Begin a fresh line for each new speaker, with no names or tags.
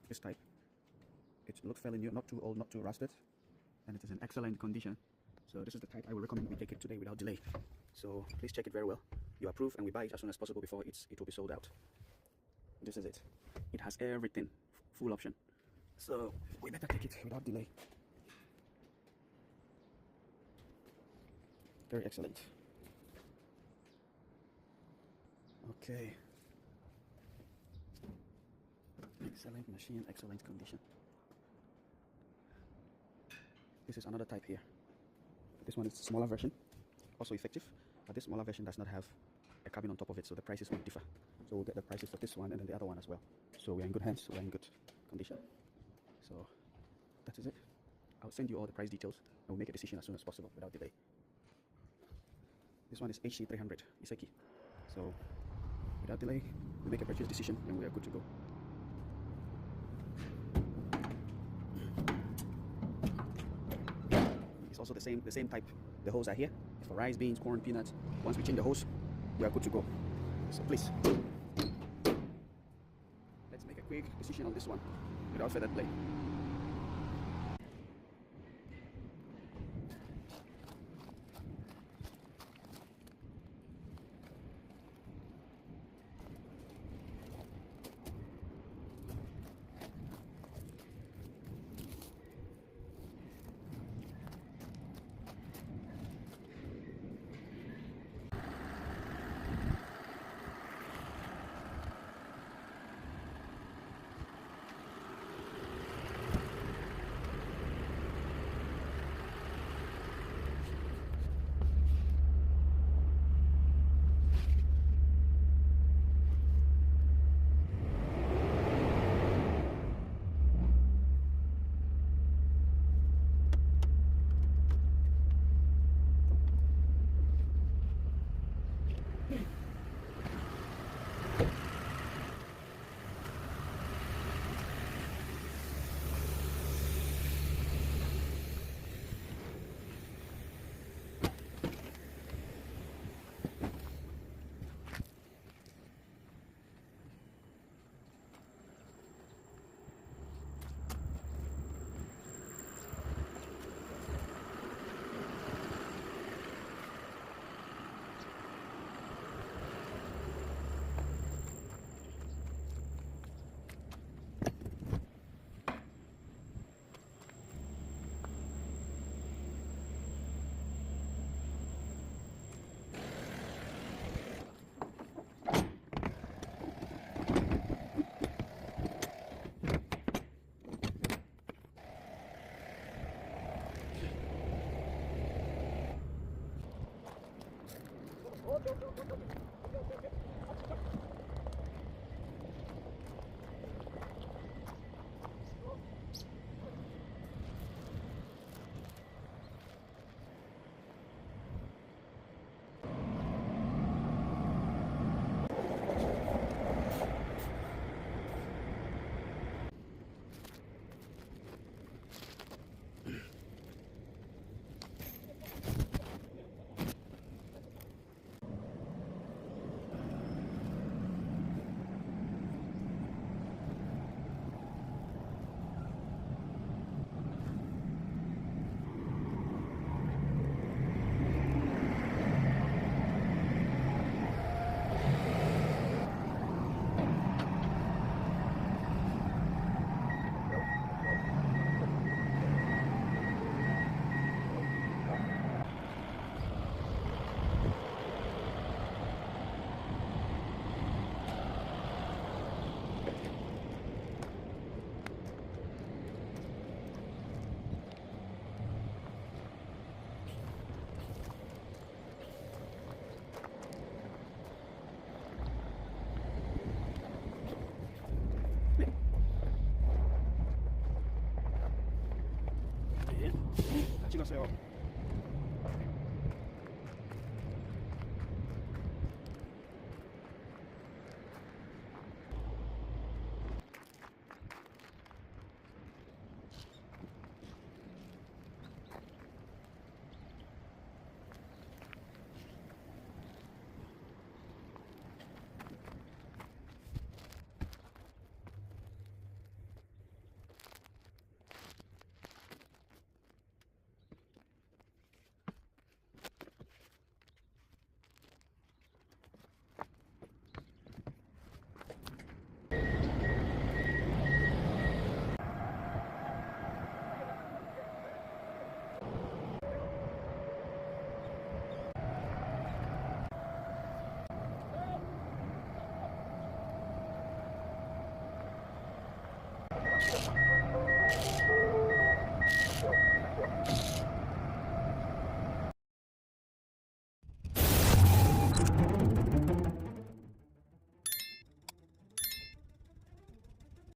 this type. It looks fairly new, not too old, not too rusted, and it is in excellent condition. So this is the type I will recommend we take it today without delay. So please check it very well. You approve and we buy it as soon as possible before it will be sold out. This is it. It has everything, full option. So we better take it without delay. Very excellent. Okay. Excellent machine, excellent condition. This is another type here. This one is a smaller version, also effective, but this smaller version does not have a cabin on top of it, so the prices will differ. So we'll get the prices for this one and then the other one as well. So we're in good hands, we're in good condition. So that is it. I'll send you all the price details and we'll make a decision as soon as possible without delay. This one is HC300 Iseki. So without delay, we make a purchase decision and we are good to go. It's also the same type. The holes are here. It's for rice, beans, corn, peanuts. Once we change the hose, we are good to go. So please, let's make a quick decision on this one without further delay. 찍었어요.